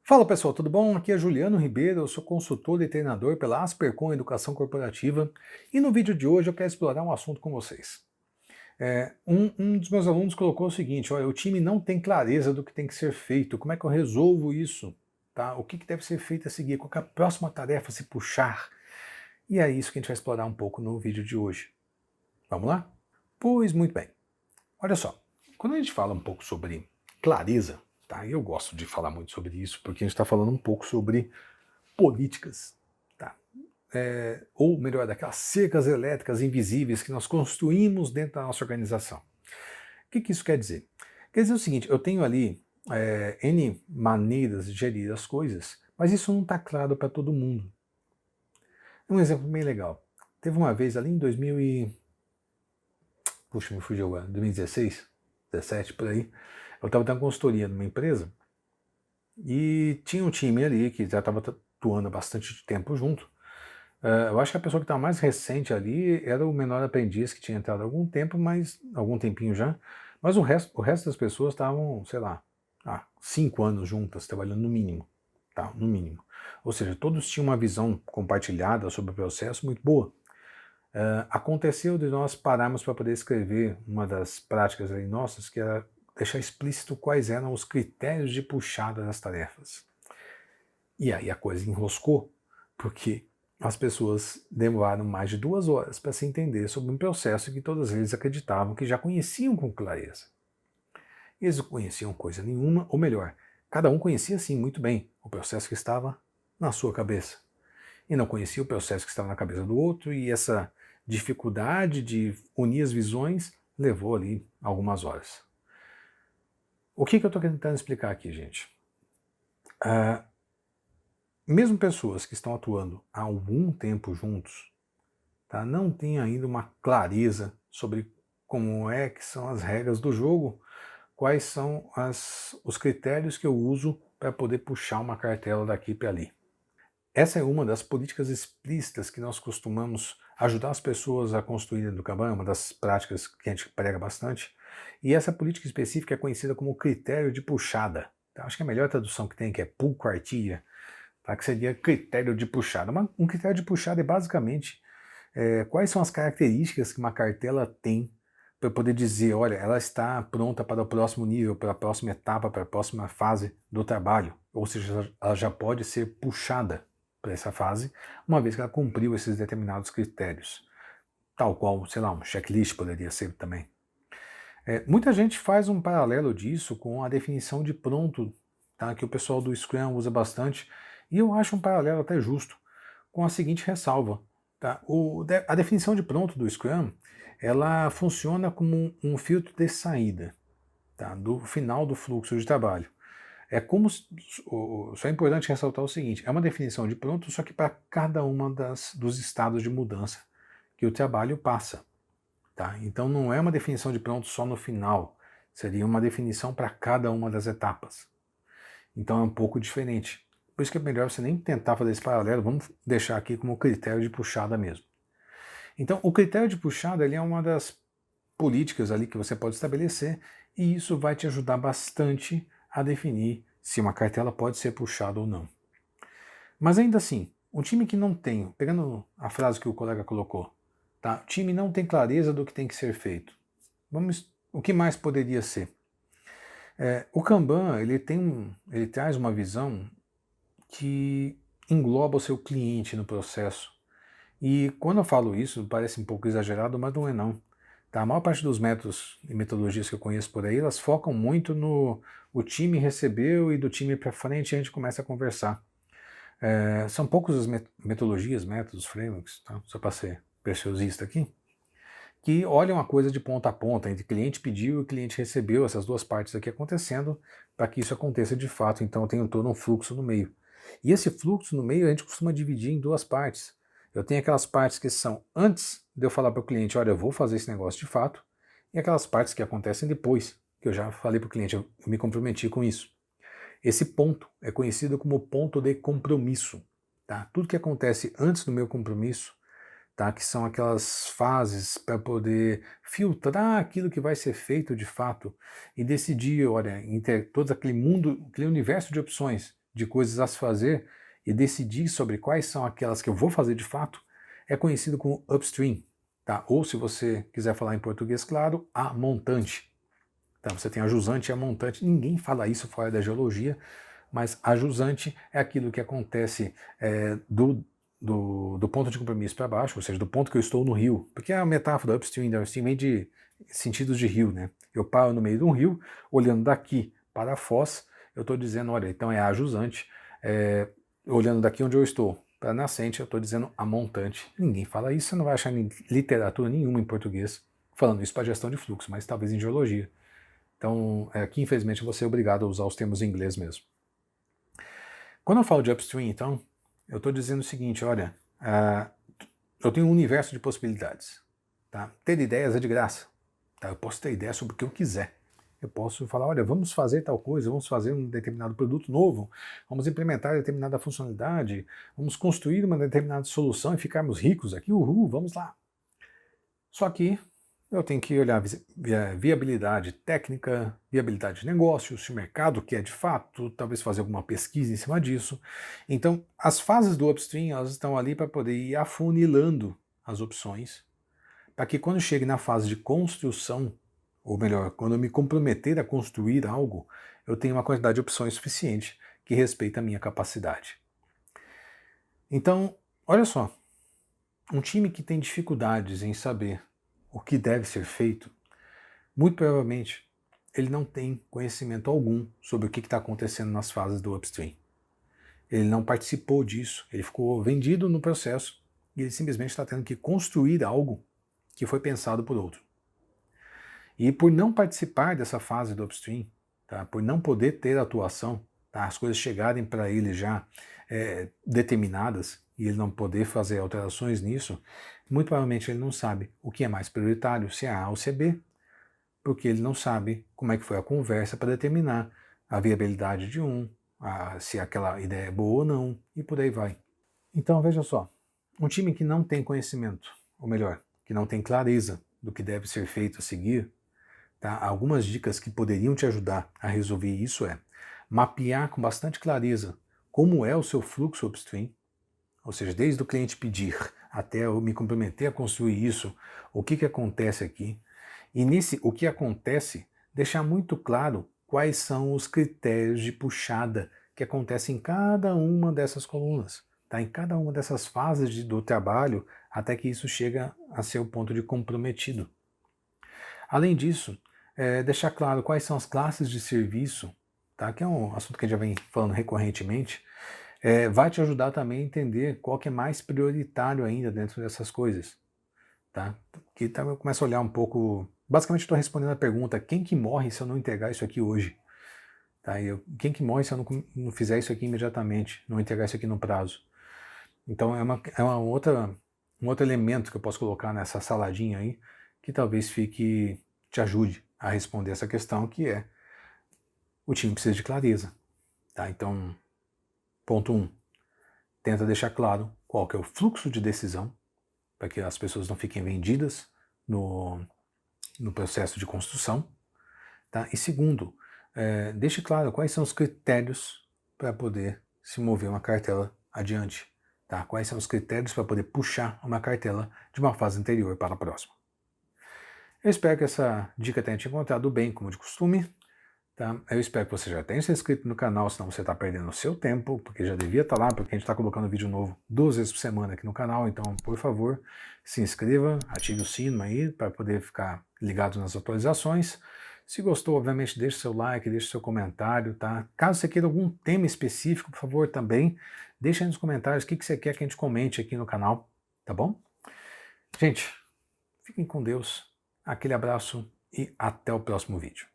Fala pessoal, tudo bom? Aqui é Juliano Ribeiro, eu sou consultor e treinador pela Aspercom Educação Corporativa e no vídeo de hoje eu quero explorar um assunto com vocês. Um dos meus alunos colocou o seguinte: olha, o time não tem clareza do que tem que ser feito, como é que eu resolvo isso? Tá? O que deve ser feito a seguir? Qual que é a próxima tarefa a se puxar? E é isso que a gente vai explorar um pouco no vídeo de hoje. Vamos lá? Pois muito bem. Olha só, quando a gente fala um pouco sobre clareza, tá? E eu gosto de falar muito sobre isso, porque a gente está falando um pouco sobre políticas, tá? Ou melhor, daquelas cercas elétricas invisíveis que nós construímos dentro da nossa organização. O que isso quer dizer? Quer dizer o seguinte: eu tenho ali N maneiras de gerir as coisas, mas isso não está claro para todo mundo. Um exemplo bem legal. Teve uma vez ali em 2000 e... Puxa, me fugiu agora, 2016, 17, por aí, eu estava dando consultoria numa empresa e tinha um time ali que já estava atuando há bastante tempo junto. Eu acho que a pessoa que estava mais recente ali era o menor aprendiz que tinha entrado há algum tempo, mas algum tempinho já. Mas o resto das pessoas estavam, sei lá, há 5 anos juntas, trabalhando no mínimo. Tá, no mínimo. Ou seja, todos tinham uma visão compartilhada sobre o processo muito boa. Aconteceu de nós pararmos para poder escrever uma das práticas aí nossas, que era deixar explícito quais eram os critérios de puxada das tarefas. E aí a coisa enroscou, porque as pessoas demoraram mais de 2 horas para se entender sobre um processo que todos eles acreditavam que já conheciam com clareza. Eles não conheciam coisa nenhuma, ou melhor, cada um conhecia sim muito bem o processo que estava na sua cabeça. E não conhecia o processo que estava na cabeça do outro, e essa dificuldade de unir as visões levou ali algumas horas. O que eu estou tentando explicar aqui, gente? Mesmo pessoas que estão atuando há algum tempo juntos, tá, não têm ainda uma clareza sobre como é que são as regras do jogo, quais são os critérios que eu uso para poder puxar uma cartela daqui para ali. Essa é uma das políticas explícitas que nós costumamos ajudar as pessoas a construírem no Kanban, uma das práticas que a gente prega bastante. E essa política específica é conhecida como critério de puxada. Tá? Acho que a melhor tradução que tem, que é pull criteria, tá? Que seria critério de puxada. Um critério de puxada é basicamente quais são as características que uma cartela tem para poder dizer, olha, ela está pronta para o próximo nível, para a próxima etapa, para a próxima fase do trabalho. Ou seja, ela já pode ser puxada para essa fase, uma vez que ela cumpriu esses determinados critérios. Tal qual, sei lá, um checklist poderia ser também. Muita gente faz um paralelo disso com a definição de pronto, tá, que o pessoal do Scrum usa bastante, e eu acho um paralelo até justo, com a seguinte ressalva. Tá? A definição de pronto do Scrum, ela funciona como um filtro de saída, tá, do final do fluxo de trabalho. É como só é importante ressaltar o seguinte: é uma definição de pronto, só que para cada uma dos estados de mudança que o trabalho passa. Tá? Então não é uma definição de pronto só no final, seria uma definição para cada uma das etapas. Então é um pouco diferente. Por isso que é melhor você nem tentar fazer esse paralelo, vamos deixar aqui como critério de puxada mesmo. Então o critério de puxada ele é uma das políticas ali que você pode estabelecer, e isso vai te ajudar bastante a definir se uma cartela pode ser puxada ou não. Mas ainda assim, um time que não tem, pegando a frase que o colega colocou, tá? O time não tem clareza do que tem que ser feito. O que mais poderia ser? O Kanban ele traz uma visão que engloba o seu cliente no processo. E quando eu falo isso, parece um pouco exagerado, mas não é não. Tá? A maior parte dos métodos e metodologias que eu conheço por aí, elas focam muito no o time recebeu e do time para frente a gente começa a conversar. São poucos as metodologias, métodos, frameworks, tá? Só para ser preciosista aqui, que olham a coisa de ponta a ponta, entre cliente pediu e cliente recebeu, essas duas partes aqui acontecendo, para que isso aconteça de fato. Então eu tenho todo um fluxo no meio. E esse fluxo no meio a gente costuma dividir em duas partes. Eu tenho aquelas partes que são antes de eu falar para o cliente, olha, eu vou fazer esse negócio de fato, e aquelas partes que acontecem depois, que eu já falei para o cliente, eu me comprometi com isso. Esse ponto é conhecido como ponto de compromisso. Tá? Tudo que acontece antes do meu compromisso, tá? Que são aquelas fases para poder filtrar aquilo que vai ser feito de fato e decidir, olha, entre todo aquele mundo, aquele universo de opções de coisas a se fazer e decidir sobre quais são aquelas que eu vou fazer de fato, é conhecido como upstream, tá? Ou se você quiser falar em português claro, a montante. Tá? Você tem a jusante e a montante, ninguém fala isso fora da geologia, mas a jusante é aquilo que acontece do ponto de compromisso para baixo, ou seja, do ponto que eu estou no rio, porque a metáfora upstream e downstream vem de sentidos de rio, né? Eu paro no meio de um rio, olhando daqui para a foz, eu estou dizendo, olha, então é a jusante, olhando daqui onde eu estou para a nascente, eu estou dizendo a montante. Ninguém fala isso, você não vai achar literatura nenhuma em português falando isso para gestão de fluxo, mas talvez em geologia. Então, aqui infelizmente eu vou ser obrigado a usar os termos em inglês mesmo. Quando eu falo de upstream, então, eu estou dizendo o seguinte, olha, eu tenho um universo de possibilidades. Tá? Ter ideias é de graça. Tá? Eu posso ter ideias sobre o que eu quiser. Eu posso falar, olha, vamos fazer tal coisa, vamos fazer um determinado produto novo, vamos implementar determinada funcionalidade, vamos construir uma determinada solução e ficarmos ricos aqui, uhul, vamos lá. Só que eu tenho que olhar viabilidade técnica, viabilidade de negócio, se o mercado quer de fato, talvez fazer alguma pesquisa em cima disso. Então, as fases do upstream, elas estão ali para poder ir afunilando as opções, para que quando chegue na fase de construção, ou melhor, quando eu me comprometer a construir algo, eu tenho uma quantidade de opções suficiente que respeita a minha capacidade. Então, olha só, um time que tem dificuldades em saber o que deve ser feito, muito provavelmente ele não tem conhecimento algum sobre o que está acontecendo nas fases do upstream. Ele não participou disso, ele ficou vendido no processo e ele simplesmente está tendo que construir algo que foi pensado por outro. E por não participar dessa fase do upstream, tá, por não poder ter atuação, tá, as coisas chegarem para ele já determinadas e ele não poder fazer alterações nisso, muito provavelmente ele não sabe o que é mais prioritário, se é A ou se é B, porque ele não sabe como é que foi a conversa para determinar a viabilidade de se aquela ideia é boa ou não, e por aí vai. Então veja só, um time que não tem conhecimento, ou melhor, que não tem clareza do que deve ser feito a seguir, tá? Algumas dicas que poderiam te ajudar a resolver isso mapear com bastante clareza como é o seu fluxo upstream, ou seja, desde o cliente pedir até eu me comprometer a construir isso, o que acontece aqui, e nesse o que acontece, deixar muito claro quais são os critérios de puxada que acontecem em cada uma dessas colunas, tá? Em cada uma dessas fases do trabalho, até que isso chega a ser o ponto de comprometido. Além disso, deixar claro quais são as classes de serviço, tá? Que é um assunto que a gente já vem falando recorrentemente, vai te ajudar também a entender qual que é mais prioritário ainda dentro dessas coisas. Tá? Que eu começo a olhar um pouco... Basicamente estou respondendo a pergunta, quem que morre se eu não entregar isso aqui hoje? Tá? Quem que morre se eu não fizer isso aqui imediatamente, não entregar isso aqui no prazo? Então é um outro elemento que eu posso colocar nessa saladinha aí, que talvez te ajude a responder essa questão, que é o time precisa de clareza. Tá? Então, ponto 1, tenta deixar claro qual que é o fluxo de decisão, para que as pessoas não fiquem vendidas no processo de construção. Tá? E segundo, deixe claro quais são os critérios para poder se mover uma cartela adiante. Tá? Quais são os critérios para poder puxar uma cartela de uma fase anterior para a próxima. Eu espero que essa dica tenha te encontrado bem, como de costume. Tá? Eu espero que você já tenha se inscrito no canal, senão você está perdendo o seu tempo, porque já devia estar lá, porque a gente está colocando vídeo novo 2 vezes por semana aqui no canal, então, por favor, se inscreva, ative o sino aí, para poder ficar ligado nas atualizações. Se gostou, obviamente, deixe seu like, deixe seu comentário, tá? Caso você queira algum tema específico, por favor, também, deixe aí nos comentários o que você quer que a gente comente aqui no canal, tá bom? Gente, fiquem com Deus, aquele abraço e até o próximo vídeo.